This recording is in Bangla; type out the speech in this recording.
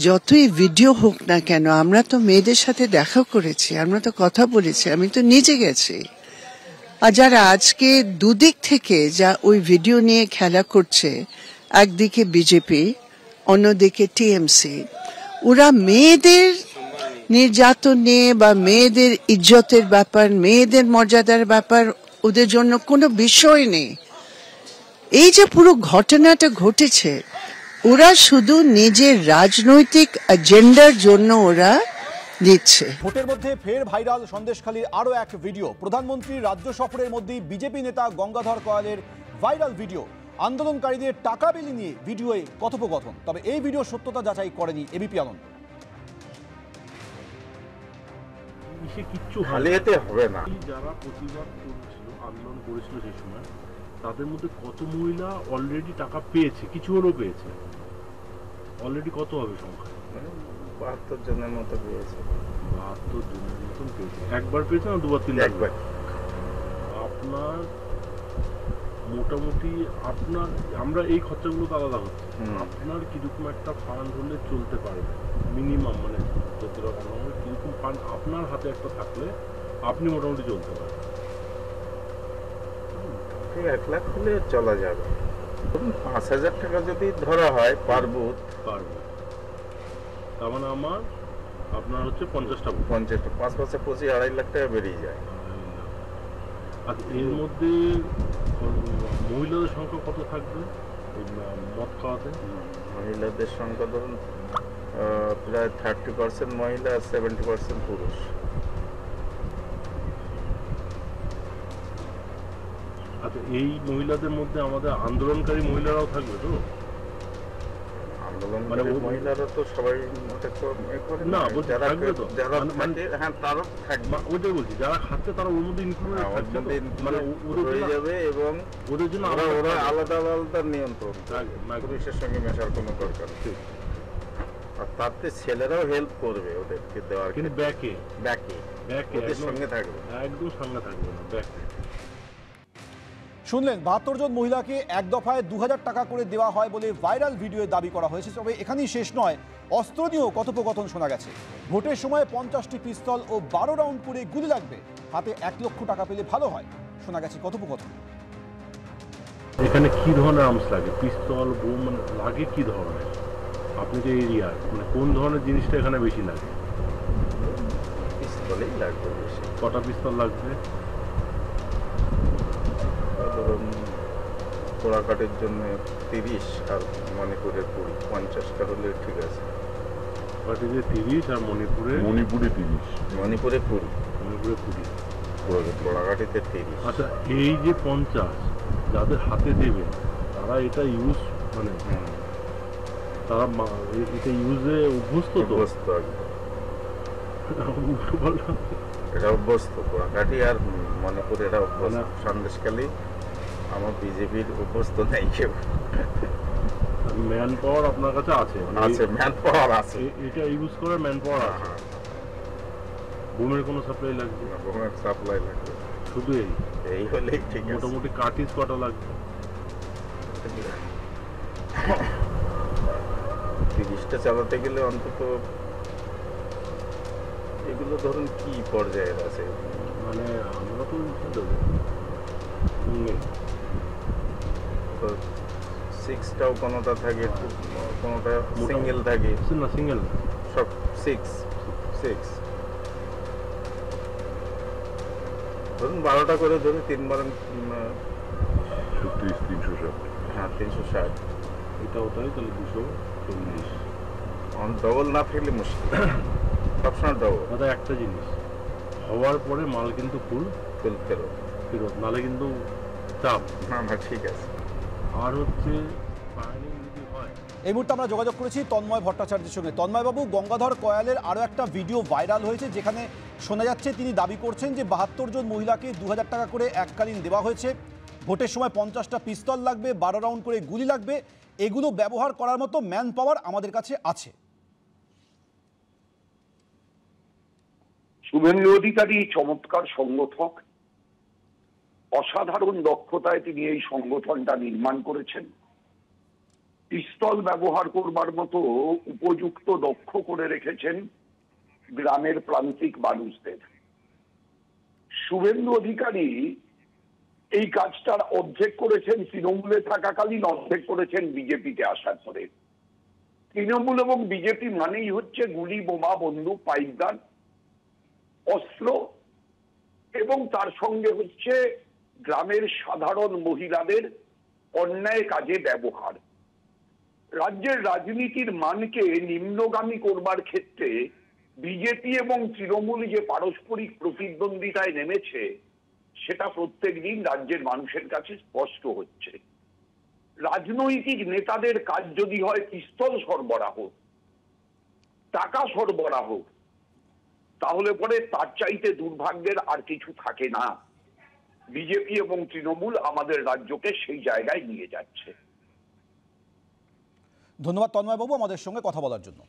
যতই ভিডিও হোক না কেন, আমরা তো মেয়েদের সাথে দেখা করেছি, আমরা তো কথা বলেছি, আমি তো নিজে গেছি। আর যারা আজকে দুদিক থেকে যা ওই ভিডিও নিয়ে খেলা করছে, একদিকে বিজেপি, অন্যদিকে টিএমসি, ওরা মেয়েদের নির্যাতন নিয়ে বা মেয়েদের ইজ্জতের ব্যাপার, মেয়েদের মর্যাদার ব্যাপার ওদের জন্য কোনো বিষয় নেই। এই যে পুরো ঘটনাটা ঘটেছে, ওরা শুধু নিজের রাজনৈতিক এজেন্ডার জন্য ওরা দিচ্ছে। ভোটের মধ্যে ফের ভাইরাল সন্দেশখালীর আরো এক ভিডিও। প্রধানমন্ত্রীর রাজ্য সফরের মধ্যেই বিজেপি নেতা গঙ্গাধর কয়ালের ভাইরাল ভিডিও। আন্দোলনকারীদের টাকা বিলি নিয়ে ভিডিওয়ে কথোপকথন। তবে এই ভিডিও সত্যতা যাচাই করেনি এবিপি আনন্দ। কিচ্ছু হালিয়াতে হবে না। যারা প্রতিবাদ করেছিল, আন্দোলন করেছিল সেই সময়, তাদের মধ্যে কত মহিলা অলরেডি টাকা পেয়েছে, কিছু হলেও পেয়েছে? অলরেডি কত হবে সংখ্যা? 72 জনের মতো পেয়েছে। 72 জনের মতন পেয়েছে। একবার পেয়েছে না দুবার তিনবার? একবার। আপনার মোটামুটি আপনার, আমরা এই খরচাগুলো তো আলাদা হচ্ছে, আপনার কিরকম একটা ফান্ড হলে চলতে পারবে মিনিমাম, মানে যত রকম কিরকম ফান্ড আপনার হাতে একটা থাকলে আপনি মোটামুটি চলতে পারবেন? 1 লাখ হলে চলা যাবে। 5000 টাকা যদি ধরা হয় পার বুথ, তার মানে আপনার হচ্ছে 50টা 50টা 5 5 25 2.5 লাখ টাকা বেরিয়ে যায়। আর এর মধ্যে মহিলাদের সংখ্যা কত থাকবে মদ খাওয়াতে? মহিলাদের সংখ্যা ধরুন প্রায় 30% মহিলা, 70% পুরুষ। আচ্ছা, এই মহিলাদের মধ্যে আমাদের আন্দোলনকারী মহিলারাও থাকবে তো? মানে মহিলারা তো সবাই না, যারা থাকে হ্যাঁ তারা থাকবে। ওইটাই বলছি, যারা খাচ্ছে তারা ওর মধ্যে ইনক্লুড মানে হয়ে যাবে, এবং ওদের জন্য ওরা আলাদা আলাদা নিয়ন্ত্রণ থাকবে, পুলিশের সঙ্গে মেশার কোনো দরকার নেই। আর তাতে ছেলেরাও হেল্প করবে ওদেরকে দেওয়ার, কিন্তু ব্যাকে ওদের সঙ্গে থাকবে, একদম সঙ্গে থাকবে না, ব্যাকে। শুনলেন 72 জন মহিলাকে এক দফায় 2000 টাকা করে দেওয়া হয় বলে ভাইরাল ভিডিওয়ে দাবি করা হয়েছে। তবে এখানেই শেষ নয়, অস্ত্র নিয়েও কথোপকথন শোনা গেছে। ভোটের সময় 50টি পিস্তল ও 12 রাউন্ড করে গুলি লাগবে, হাতে 1 লক্ষ টাকা পেলে ভালো হয়, শোনা গেছে কথোপকথন। এখানে কি ধরনের আর্মস লাগে? পিস্তল, বোম লাগে কি ধরনের? আপনি যে এরিয়া, মানে কোন ধরনের জিনিসটা এখানে বেশি লাগে? পিস্তলই লাগবে বেশি। কটা পিস্তল লাগবে? পোড়াকাটের জন্য 30 আর মণিপুরের 20, 50টা হলে ঠিক আছে। 30 আর মণিপুরে 30, মণিপুরে 20, পোড়াকাটিতে 30। আচ্ছা, এই যে 50 যাদের হাতে দেবে তারা এটা ইউজ, মানে তারা এটা ইউজে অভ্যস্ত তো? এটা অভ্যস্ত, পোড়াকাটি আর মণিপুর এটা অভ্যস্ত। সন্দেশখালী আমার বিজেপির অভ্যস্ত নেই কেউ। ম্যান পাওয়ার আপনার কাছে আছে? ম্যান পাওয়ার আছে, এটা ইউজ করার ম্যান পাওয়ার আছে। বোমের কোনো সাপ্লাই লাগবে না? বোমের সাপ্লাই লাগবে শুধু এই হলেই ঠিক আছে। মোটামুটি কার্টিজ কটা লাগবে? 30টা চালাতে গেলে অন্তত এগুলো ধরুন কি পর্যায়ের আছে, মানে আমরা তো 6টাও কোনোটা থাকে, কোনোটা সিঙ্গেল থাকে না, সিঙ্গেল সব 6 ধরুন 12টা করে ধরুন 3 বার 360। হ্যাঁ 360। এটা ওটাই তাহলে 240। ডবল না থাকলে মুশকিল, সবসময় ডবল। দাদা একটা জিনিস, হওয়ার পরে মাল কিন্তু ফুল ফেরত, নাহলে কিন্তু চাপ। না ঠিক আছে। আর হচ্ছে যদি হয়, এই মুহূর্তে আমরা যোগাযোগ করেছি তন্ময় ভট্টাচার্যের সঙ্গে। তন্ময়বাবু, গঙ্গাধর কয়ালের আরও একটা ভিডিও ভাইরাল হয়েছে, যেখানে শোনা যাচ্ছে তিনি দাবি করছেন যে 72 জন মহিলাকে 2000 টাকা করে এককালীন দেওয়া হয়েছে। ভোটের সময় 50টা পিস্তল লাগবে, 12 রাউন্ড করে গুলি লাগবে, এগুলো ব্যবহার করার মতো ম্যান পাওয়ার আমাদের কাছে আছে। শুভেন্দু অধিকারী চমৎকার সংগঠক, অসাধারণ দক্ষতায় তিনি এই সংগঠনটা নির্মাণ করেছেন। পিস্তল ব্যবহার করবার মতো উপযুক্ত দক্ষ করে রেখেছেন গ্রামের প্রান্তিক মানুষদের। শুভেন্দু অধিকারী এই কাজটার অর্ধেক করেছেন তৃণমূলে থাকাকালীন, অর্ধেক করেছেন বিজেপিতে আসার পরে। তৃণমূল এবং বিজেপি মানেই হচ্ছে গুলি, বোমা, বন্দুক, পাইপগান, অস্ত্র, এবং তার সঙ্গে হচ্ছে গ্রামের সাধারণ মহিলাদের অন্যায় কাজে ব্যবহার। রাজ্যের রাজনীতির মানকে নিম্নগামী করবার ক্ষেত্রে বিজেপি এবং তৃণমূল যে পারস্পরিক প্রতিদ্বন্দ্বিতায় নেমেছে সেটা প্রত্যেক দিন রাজ্যের মানুষের কাছে স্পষ্ট হচ্ছে। রাজনৈতিক নেতাদের কাজ যদি হয় পিস্তল সরবরাহ, টাকা সরবরাহ, তাহলে পরে তার চাইতে দুর্ভাগ্যের আর কিছু থাকে না। বিজেপি এবং তৃণমূল আমাদের রাজ্যকে সেই জায়গায় নিয়ে যাচ্ছে। ধন্যবাদ তন্ময় বাবু আমাদের সঙ্গে কথা বলার জন্য।